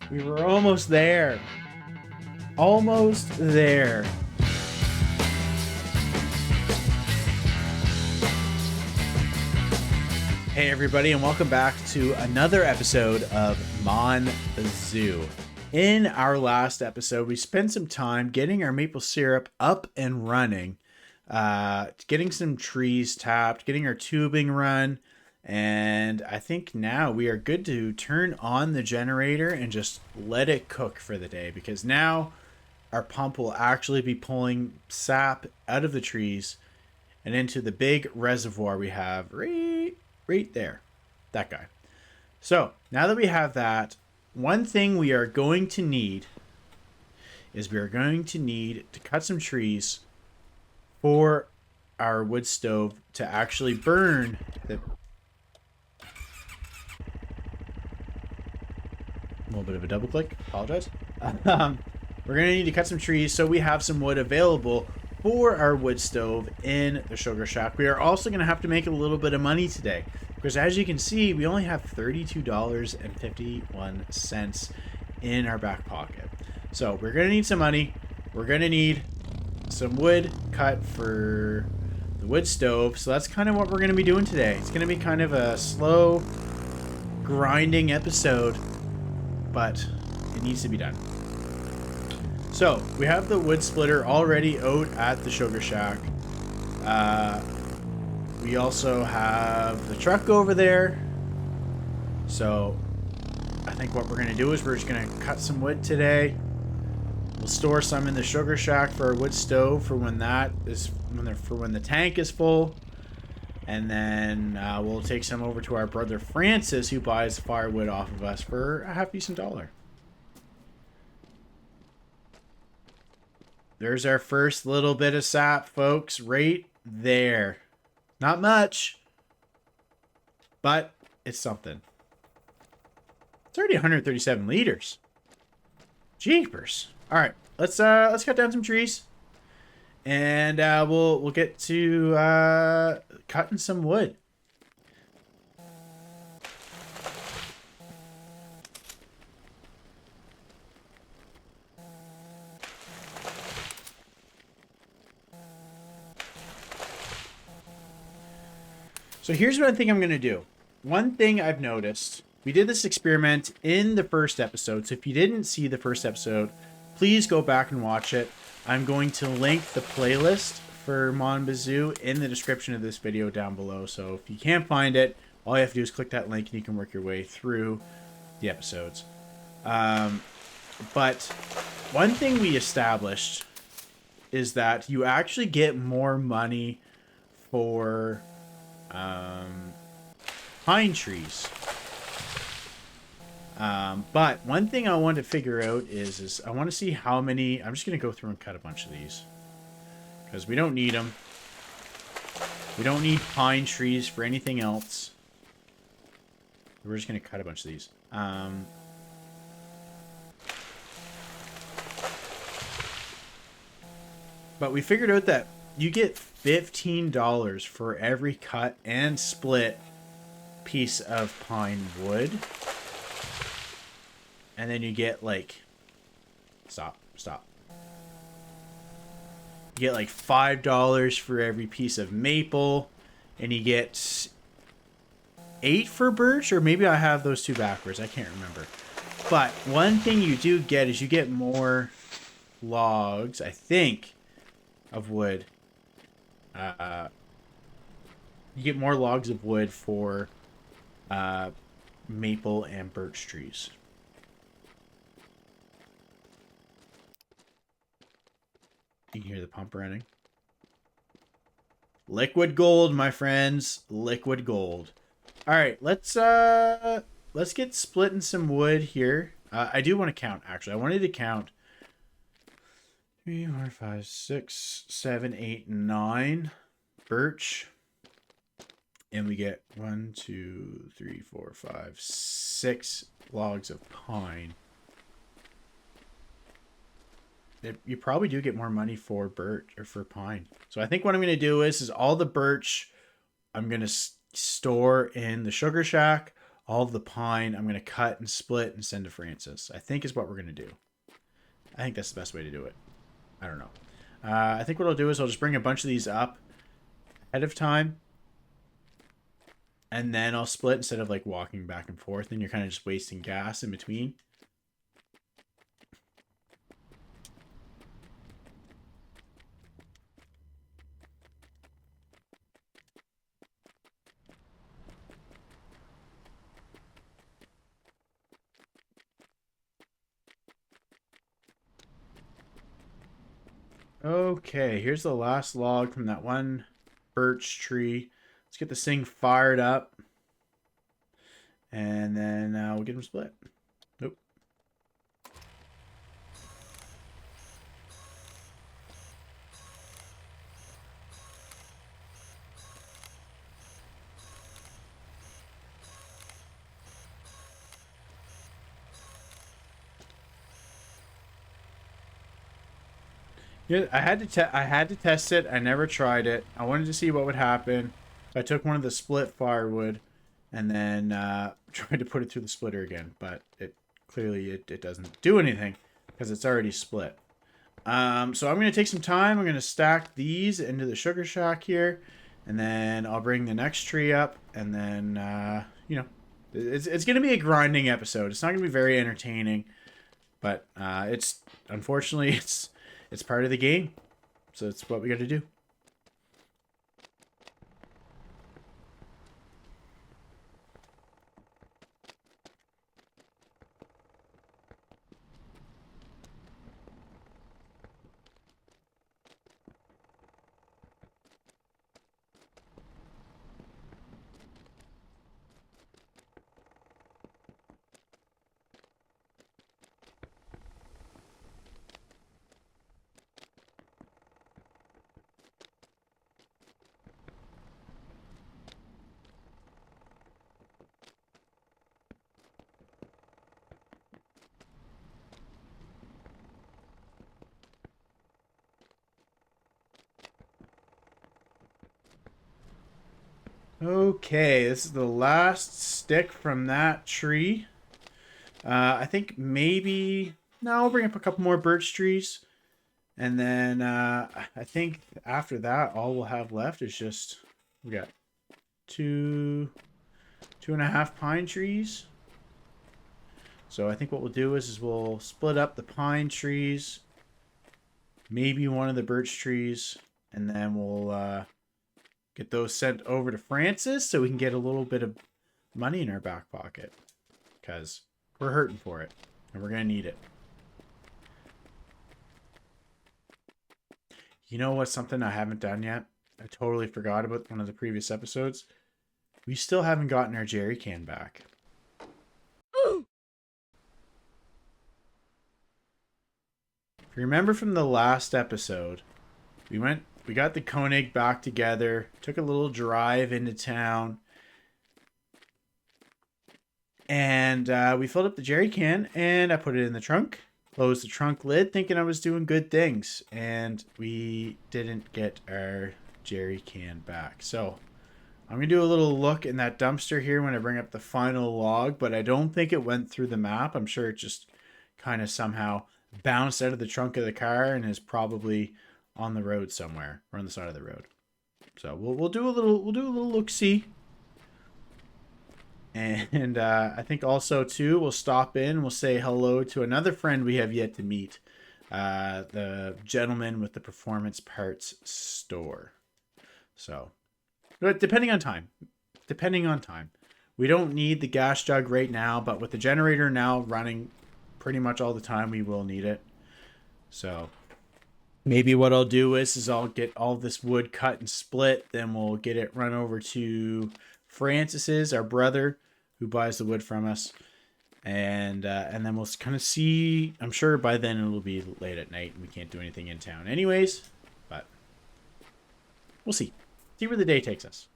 We were almost there. Almost there. Hey everybody, and welcome back to another episode of Mon Bazou. In our last episode, we spent some time getting our maple syrup up and running, getting some trees tapped, getting our tubing run, and I think now we are good to turn on the generator and just let it cook for the day, because now our pump will actually be pulling sap out of the trees and into the big reservoir we have right there. That guy. So now that we have that, one thing we are going to need is we are going to need to cut some trees for our wood stove to actually burn the... A little bit of a double click. Apologize. We're going to need to cut some trees so we have some wood available for our wood stove in the sugar shack. We are also going to have to make a little bit of money today, because as you can see, we only have $32.51 in our back pocket. So we're going to need some money. We're going to need some wood cut for the wood stove. So that's kind of what we're going to be doing today. It's going to be kind of a slow, grinding episode, but it needs to be done. So we have the wood splitter already out at the sugar shack. We also have the truck over there. So I think what we're going to do is we're just going to cut some wood today. We'll store some in the sugar shack for our wood stove for when the tank is full. And then we'll take some over to our brother Francis, who buys firewood off of us for a half decent dollar. There's our first little bit of sap, folks, right there. Not much, but it's something. It's already 137 liters. Jeepers. All right, let's cut down some trees, and we'll get to cutting some wood. So here's what I think I'm going to do. One thing I've noticed, we did this experiment in the first episode. So if you didn't see the first episode, please go back and watch it. I'm going to link the playlist for Mon Bazou in the description of this video down below. So if you can't find it, all you have to do is click that link and you can work your way through the episodes. But one thing we established is that you actually get more money for pine trees. But one thing I want to figure out is I want to see how many. I'm just going to go through and cut a bunch of these, because we don't need them. We don't need pine trees for anything else. We're just going to cut a bunch of these. But we figured out that you get $15 for every cut and split piece of pine wood. And then you get like... Stop. You get like $5 for every piece of maple. And you get 8 for birch. Or maybe I have those two backwards. I can't remember. But one thing you do get is you get more logs, I think, of wood. You get more logs of wood for maple and birch trees. You can hear the pump running. Liquid gold, my friends. Liquid gold. All right, let's get splitting some wood here. I do want to count, actually. I wanted to count 3, 4, 5, 6, 7, 8, 9 birch. And we get 1, 2, 3, 4, 5, 6 logs of pine. You probably do get more money for birch or for pine. So I think what I'm going to do is all the birch I'm going to store in the sugar shack. all of the pine I'm going to cut and split and send to Francis. I think is what we're going to do. I think that's the best way to do it. I don't know. I think what I'll do is I'll just bring a bunch of these up ahead of time. And then I'll split instead of like walking back and forth. And you're kind of just wasting gas in between. Okay, here's the last log from that one birch tree. Let's get this thing fired up. And then we'll get them split. Nope. Yeah, I had to test it. I never tried it. I wanted to see what would happen. So I took one of the split firewood and then tried to put it through the splitter again, but it clearly it doesn't do anything because it's already split. So I'm going to take some time. I'm going to stack these into the sugar shack here, and then I'll bring the next tree up, and then you know, it's going to be a grinding episode. It's not going to be very entertaining, but it's unfortunately it's part of the game, so it's what we got to do. Okay, this is the last stick from that tree. I think maybe... No, I'll bring up a couple more birch trees. And then I think after that, all we'll have left is just... We got two and a half pine trees. So I think what we'll do is we'll split up the pine trees. Maybe one of the birch trees. And then we'll... get those sent over to Francis so we can get a little bit of money in our back pocket. Because we're hurting for it. And we're going to need it. You know what's something I haven't done yet? I totally forgot about one of the previous episodes. We still haven't gotten our jerry can back. If you remember from the last episode, we got the Koenig back together, took a little drive into town, and we filled up the jerry can, and I put it in the trunk, closed the trunk lid, thinking I was doing good things, and we didn't get our jerry can back. So I'm going to do a little look in that dumpster here when I bring up the final log, but I don't think it went through the map. I'm sure it just kind of somehow bounced out of the trunk of the car and is probably on the road somewhere, or on the side of the road. So we'll do a little look-see. And I think also too we'll stop in, we'll say hello to another friend we have yet to meet, the gentleman with the performance parts store. So, but depending on time, we don't need the gas jug right now, but with the generator now running pretty much all the time, we will need it. So maybe what I'll do is I'll get all this wood cut and split. Then we'll get it run over to Francis's, our brother, who buys the wood from us. And then we'll kind of see. I'm sure by then it'll be late at night and we can't do anything in town anyways. But we'll see. See where the day takes us.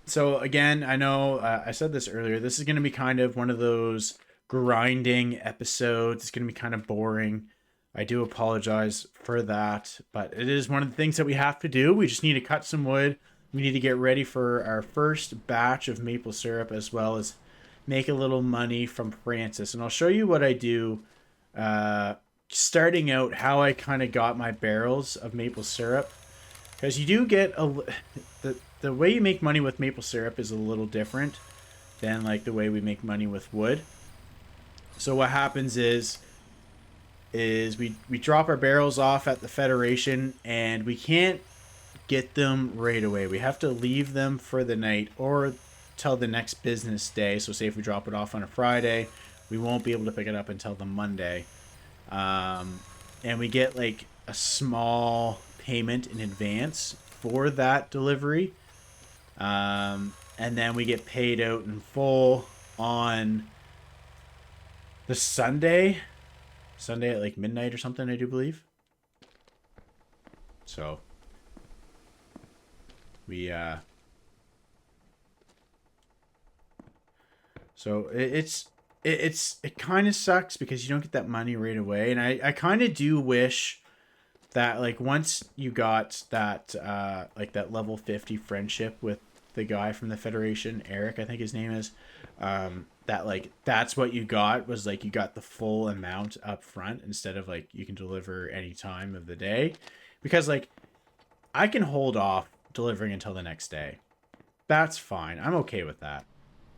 So again, I know I said this earlier. This is going to be kind of one of those grinding episodes. It's going to be kind of boring. I do apologize for that, but it is one of the things that we have to do. We just need to cut some wood. We need to get ready for our first batch of maple syrup, as well as make a little money from Francis. And I'll show you what I do uh, starting out, how I kind of got my barrels of maple syrup. Because you do get the way you make money with maple syrup is a little different than like the way we make money with wood. So what happens is we drop our barrels off at the Federation, and we can't get them right away. We have to leave them for the night or till the next business day. So say if we drop it off on a Friday, we won't be able to pick it up until the Monday. And we get like a small payment in advance for that delivery. And then we get paid out in full on the Sunday at like midnight or something, I do believe. So we so it kind of sucks because you don't get that money right away, and I kind of do wish that like once you got that like that level 50 friendship with the guy from the Federation, Eric I think his name is, that like that's what you got, was like you got the full amount up front instead of like you can deliver any time of the day, because like I can hold off delivering until the next day. That's fine. I'm okay with that.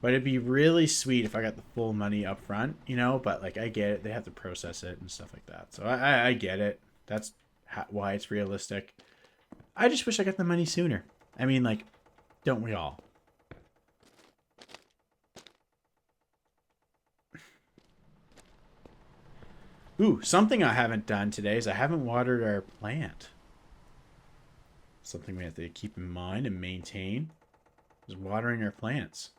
But it'd be really sweet if I got the full money up front, you know? But like I get it. They have to process it and stuff like that. So I get it. That's why it's realistic. I just wish I got the money sooner. I mean, like, don't we all? Ooh, something I haven't done today is I haven't watered our plant. Something we have to keep in mind and maintain is watering our plants.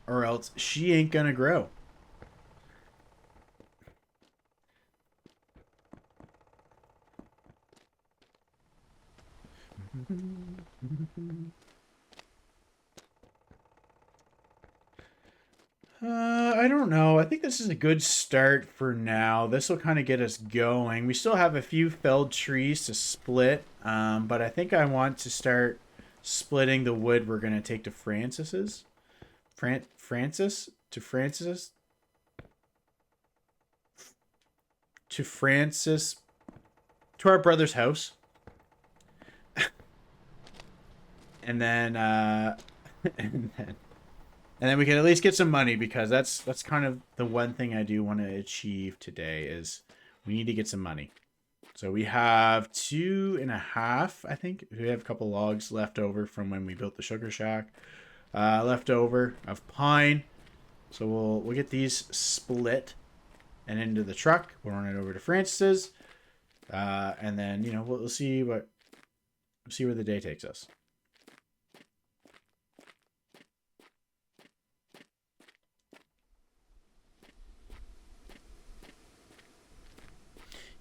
Or else she ain't gonna grow. I don't know. I think this is a good start for now. This will kind of get us going. We still have a few felled trees to split, but I think I want to start splitting the wood we're going to take to Francis's. Francis? To Francis? To Francis? To our brother's house. And then, and then we can at least get some money, because that's kind of the one thing I do want to achieve today is we need to get some money. So we have 2.5, I think. We have a couple logs left over from when we built the sugar shack. Left over of pine. So we'll get these split and into the truck. We'll run it over to Francis's. And then, you know, we'll see where the day takes us.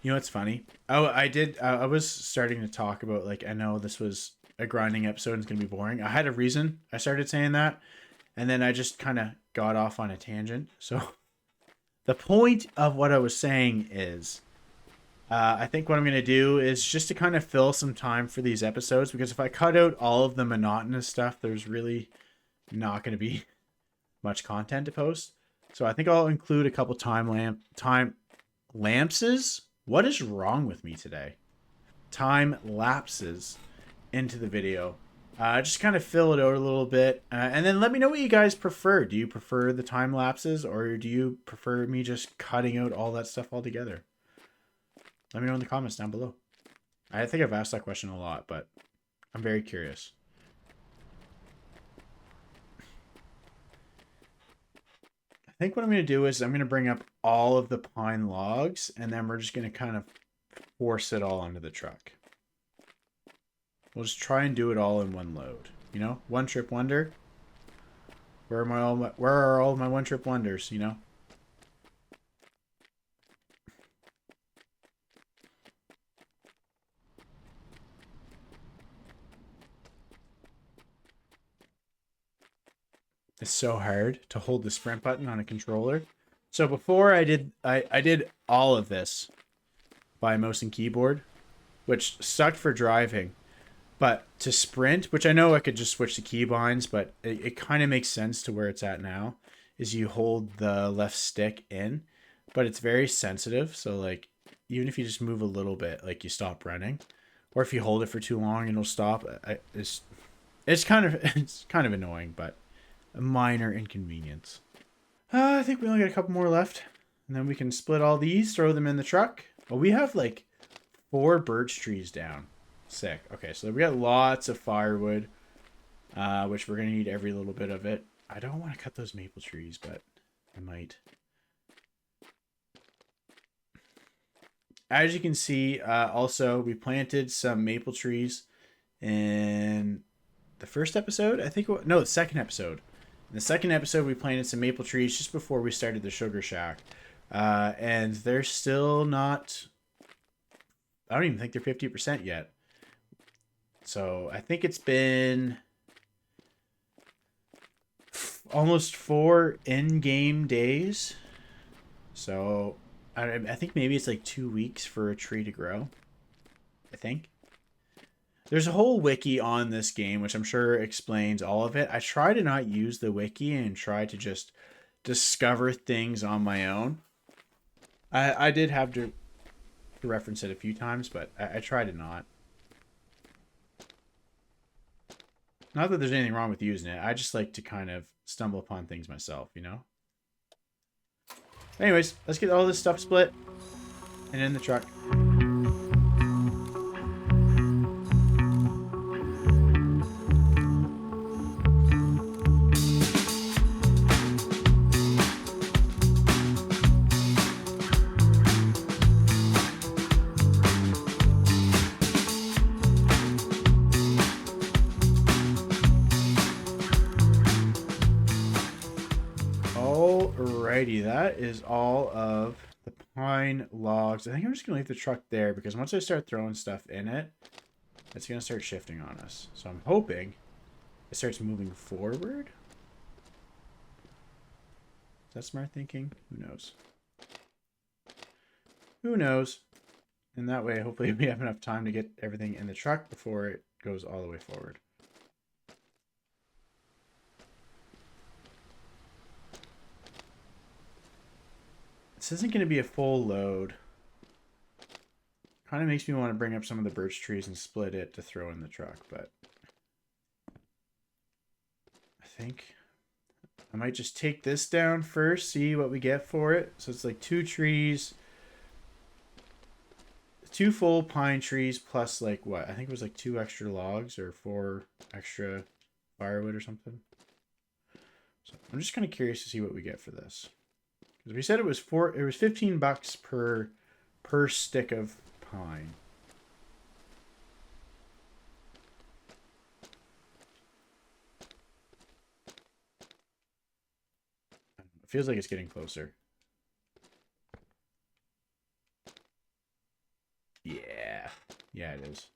You know what's funny? Oh, I did. I was starting to talk about, like, I know this was a grinding episode and it's going to be boring. I had a reason I started saying that. And then I just kind of got off on a tangent. So the point of what I was saying is, I think what I'm going to do is just to kind of fill some time for these episodes. Because if I cut out all of the monotonous stuff, there's really not going to be much content to post. So I think I'll include a couple time lapses. What is wrong with me today? Time lapses into the video. Just kind of fill it out a little bit. And then let me know what you guys prefer. Do you prefer the time lapses, or do you prefer me just cutting out all that stuff altogether? Let me know in the comments down below. I think I've asked that question a lot, but I'm very curious. I think what I'm going to do is I'm going to bring up all of the pine logs, and then we're just going to kind of force it all onto the truck. We'll just try and do it all in one load. You know, one trip wonder. Where are all my one trip wonders? You know. is so hard to hold the sprint button on a controller. So before I did all of this by mouse and keyboard, which sucked for driving. But to sprint, which I know I could just switch the keybinds, but it kind of makes sense to where it's at now, is you hold the left stick in, but it's very sensitive. So like, even if you just move a little bit, like you stop running, or if you hold it for too long, it'll stop. It's kind of it's kind of annoying, but a minor inconvenience. I think we only got a couple more left, and then we can split all these, throw them in the truck. Well, we have like 4 birch trees down. Sick. Okay, so we got lots of firewood, which we're going to need every little bit of it. I don't want to cut those maple trees, but I might. As you can see, also, we planted some maple trees in the first episode. I think, no, the second episode. In the second episode, we planted some maple trees just before we started the sugar shack. And they're still not, I don't even think they're 50% yet. So I think it's been almost 4 in-game days. So I think maybe it's like 2 weeks for a tree to grow. I think. There's a whole wiki on this game, which I'm sure explains all of it. I try to not use the wiki and try to just discover things on my own. I did have to reference it a few times, but I try to not. Not that there's anything wrong with using it. I just like to kind of stumble upon things myself, you know? Anyways, let's get all this stuff split and in the truck. Alrighty, that is all of the pine logs. I think I'm just going to leave the truck there because once I start throwing stuff in it, it's going to start shifting on us. So I'm hoping it starts moving forward. Is that smart thinking? Who knows? Who knows? And that way, hopefully we have enough time to get everything in the truck before it goes all the way forward. This isn't going to be a full load. Kind of makes me want to bring up some of the birch trees and split it to throw in the truck, but I think I might just take this down first, see what we get for it. So it's like 2 trees, 2 full pine trees plus like what? I think it was like 2 extra logs or 4 extra firewood or something. So I'm just kind of curious to see what we get for this. Because we said it was $15 per stick of pine. It feels like it's getting closer. Yeah. Yeah, it is.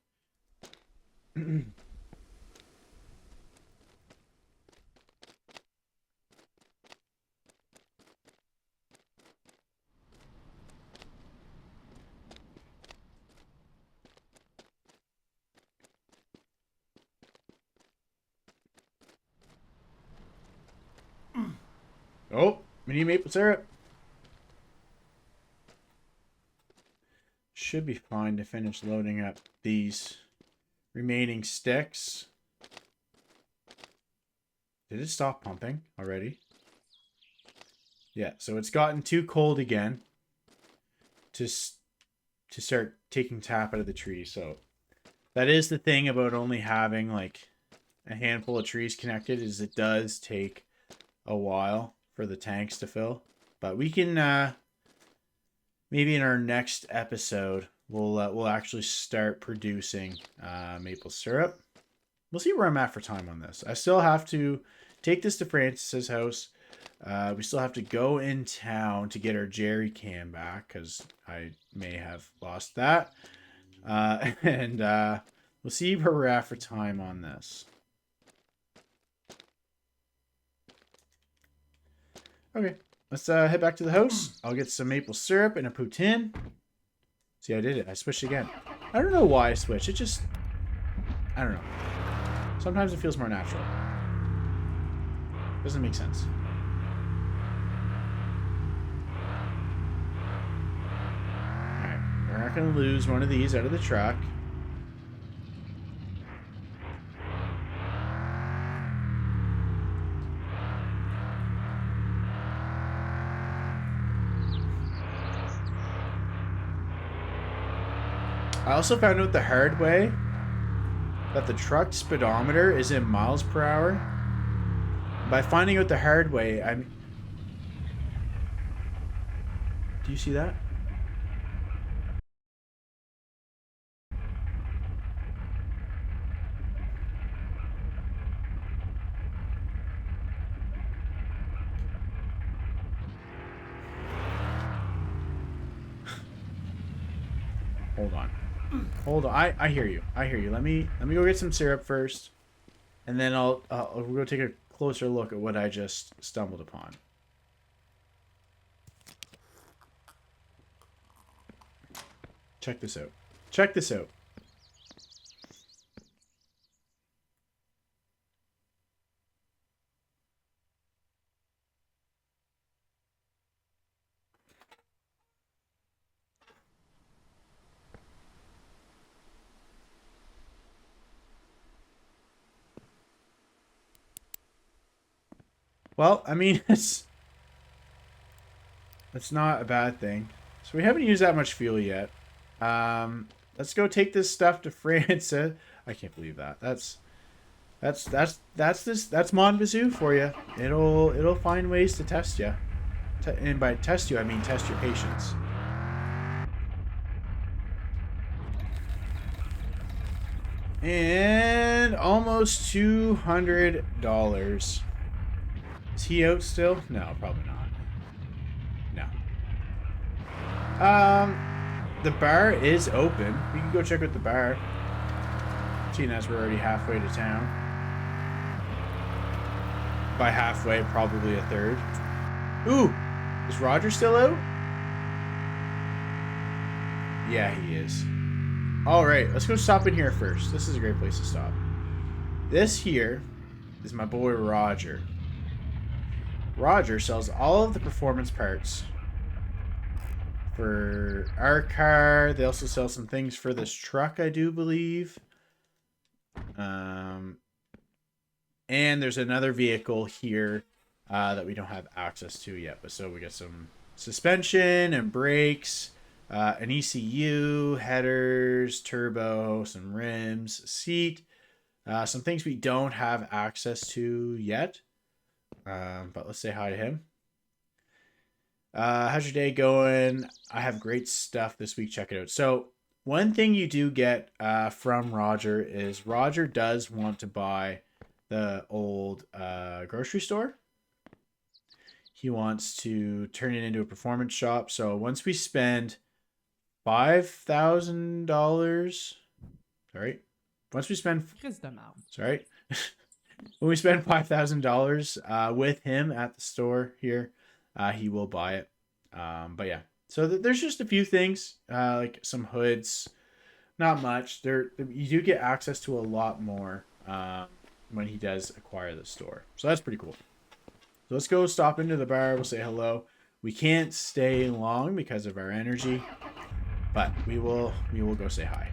Oh, we need maple syrup. Should be fine to finish loading up these remaining sticks. Did it stop pumping already? Yeah, so it's gotten too cold again to start taking tap out of the tree. So that is the thing about only having like a handful of trees connected, is it does take a while for the tanks to fill. But we can maybe in our next episode we'll actually start producing maple syrup. We'll see where I'm at for time on this. I still have to take this to Francis's house. We still have to go in town to get our jerry can back because I may have lost that. And we'll see where we're at for time on this. Okay, let's head back to the house. I'll get some maple syrup and a poutine. See, I did it. I switched again. I don't know why I switched. It just... I don't know. Sometimes it feels more natural. Doesn't make sense. Alright, we're not going to lose one of these out of the truck. I also found out the hard way that the truck speedometer is in miles per hour. By finding out the hard way, I'm... Do you see that? Hold on. Hold on. I hear you. I hear you. Let me go get some syrup first, and then we'll go take a closer look at what I just stumbled upon. Check this out. Check this out. Well, I mean, it's not a bad thing. So we haven't used that much fuel yet. Let's go take this stuff to France. I can't believe that. That's Mon Bazou for you. It'll find ways to test you. And by test you, I mean test your patience. And almost $200. Is he out still? No, probably not. No. The bar is open. We can go check out the bar. Seeing as we're already halfway to town. By halfway, probably a third. Ooh! Is Roger still out? Yeah, he is. Alright, let's go stop in here first. This is a great place to stop. This here is my boy Roger. Roger sells all of the performance parts for our car. They also sell some things for this truck, I do believe. And there's another vehicle here that we don't have access to yet. But so we got some suspension and brakes, an ECU, headers, turbo, some rims, seat, some things we don't have access to yet. But let's say hi to him. How's your day going? I have great stuff this week. Check it out. So one thing you do get from Roger is Roger does want to buy the old grocery store. He wants to turn it into a performance shop. So once we spend $5,000, sorry, once we spend, sorry, when we spend $5,000 with him at the store here, he will buy it. But yeah, so there's just a few things, like some hoods, not much. You do get access to a lot more when he does acquire the store. So that's pretty cool. So let's go stop into the bar. We'll say hello. We can't stay long because of our energy, but we will go say hi.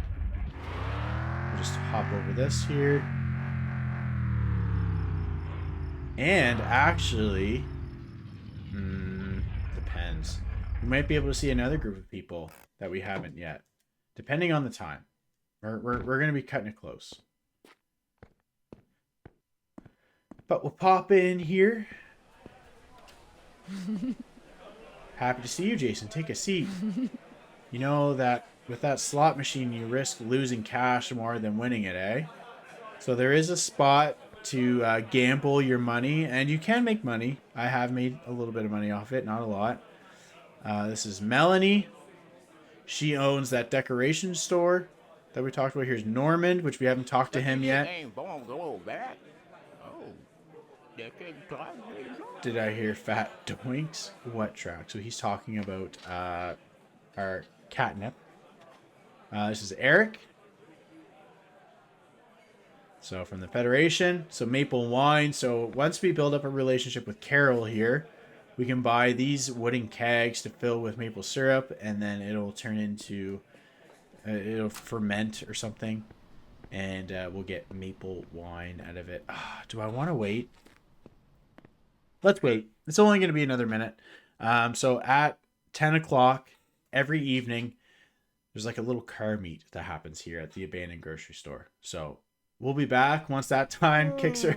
We'll just hop over this here. And actually, depends. We might be able to see another group of people that we haven't yet, depending on the time. We're going to be cutting it close. But we'll pop in here. Happy to see you, Jason. Take a seat. You know that with that slot machine, you risk losing cash more than winning it, eh? So there is a spot to gamble your money, and you can make money. I have made a little bit of money off it, not a lot. This is Melanie. She owns that decoration store that we talked about. Here's Norman, which we haven't talked to him yet. Did I hear fat doinks? What track? So he's talking about our catnip. This is Eric. So from the Federation. So maple wine. So once we build up a relationship with Carol here, we can buy these wooden kegs to fill with maple syrup, and then it'll turn into, it'll ferment or something, and we'll get maple wine out of it. Do I want to wait? Let's wait. It's only going to be another minute. So at 10 o'clock every evening, there's like a little car meet that happens here at the abandoned grocery store. So we'll be back once that time kicks her.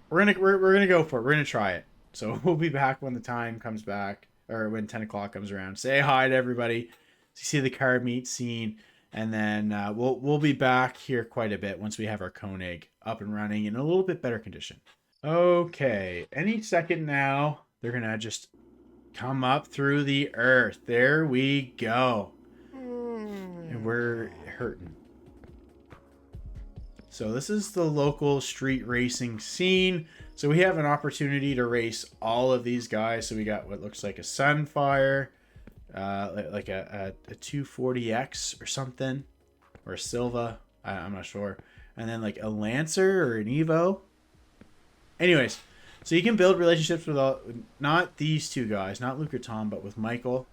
We're gonna go for it. We're gonna try it. So we'll be back when the time comes back, or when 10 o'clock comes around. Say hi to everybody. See the car meet scene, and then we'll be back here quite a bit once we have our Koenig up and running in a little bit better condition. Okay, any second now, they're gonna just come up through the earth. There we go. And we're hurting. So this is the local street racing scene. So we have an opportunity to race all of these guys. So we got what looks like a Sunfire, like a 240X or something, or a Silva. I'm not sure. And then like a Lancer or an Evo. Anyways, so you can build relationships with not these two guys, not Luke or Tom, but with Michael.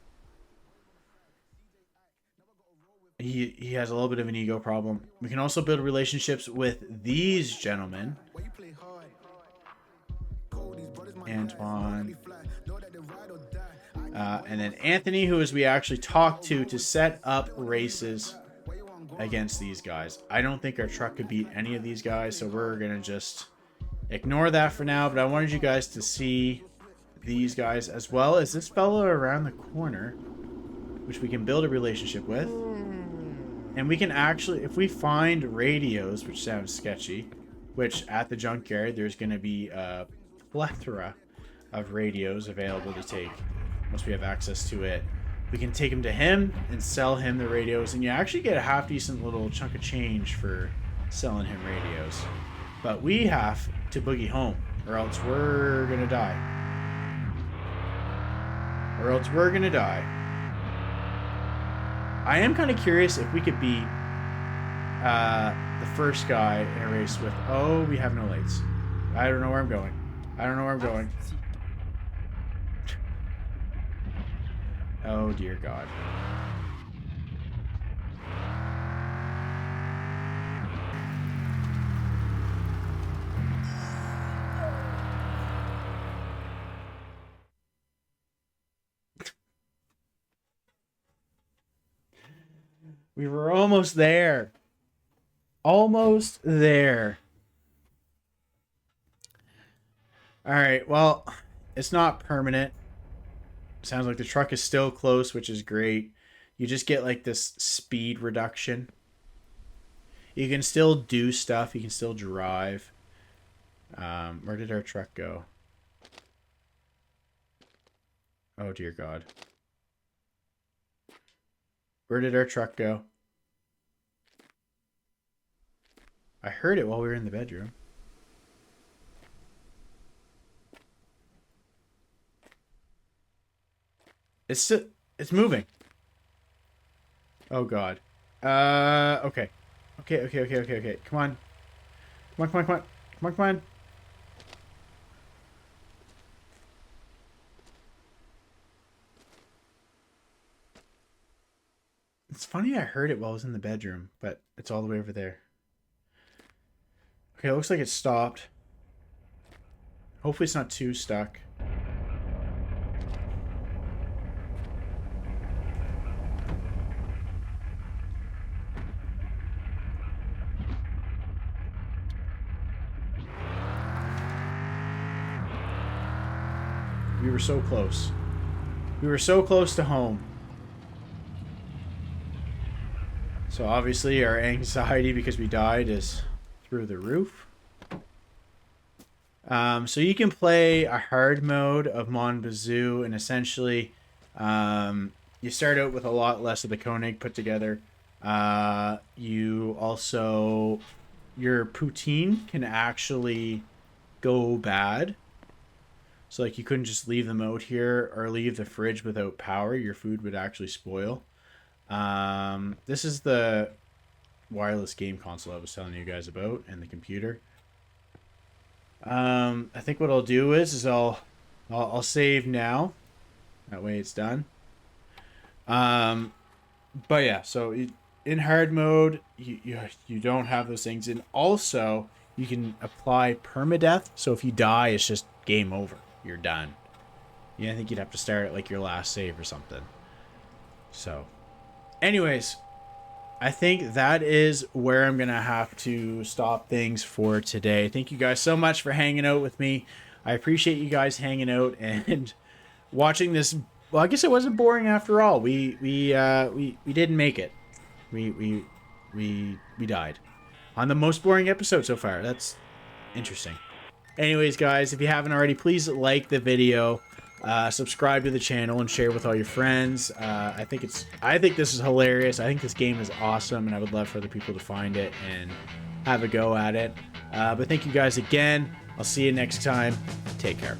He has a little bit of an ego problem. We can also build relationships with these gentlemen. Antoine. And then Anthony, who is we actually talked to set up races against these guys. I don't think our truck could beat any of these guys, so we're going to just ignore that for now. But I wanted you guys to see these guys as well as this fellow around the corner, which we can build a relationship with. And we can actually, if we find radios, which sounds sketchy, which at the junkyard, there's going to be a plethora of radios available to take once we have access to it. We can take them to him and sell him the radios, and you actually get a half decent little chunk of change for selling him radios. But we have to boogie home, or else we're going to die. Or else we're going to die. I am kind of curious if we could beat the first guy in a race with... Oh, we have no lights. I don't know where I'm going. I don't know where I'm going. Oh, dear God. We were almost there. Almost there. Alright, well, it's not permanent. Sounds like the truck is still close, which is great. You just get like this speed reduction. You can still do stuff. You can still drive. Where did our truck go? Oh, dear God. Where did our truck go? I heard it while we were in the bedroom. It's moving. Oh God. Okay. Okay. Come on. Come on. It's funny I heard it while I was in the bedroom, but it's all the way over there. Okay, it looks like it stopped. Hopefully it's not too stuck. We were so close. We were so close to home. So obviously our anxiety because we died is through the roof. So you can play a hard mode of Mon Bazou, and essentially you start out with a lot less of the Koenig put together. You also, your poutine can actually go bad. So like you couldn't just leave them out here or leave the fridge without power. Your food would actually spoil. This is the wireless game console I was telling you guys about, and the computer. I think what I'll do is I'll save now. That way it's done. But yeah, so in hard mode, you don't have those things, and also you can apply permadeath. So if you die, it's just game over. You're done. Yeah, I think you'd have to start at like your last save or something. So, anyways, I think that is where I'm gonna have to stop things for today. Thank you guys so much for hanging out with me. I appreciate you guys hanging out and watching this. Well, I guess it wasn't boring after all. We didn't make it. We died on the most boring episode so far. That's interesting. Anyways, guys, if you haven't already, please like the video, subscribe to the channel, and share with all your friends. I think this is hilarious. I think this game is awesome, and I would love for other people to find it and have a go at it. But thank you guys again. I'll see you next time. Take care.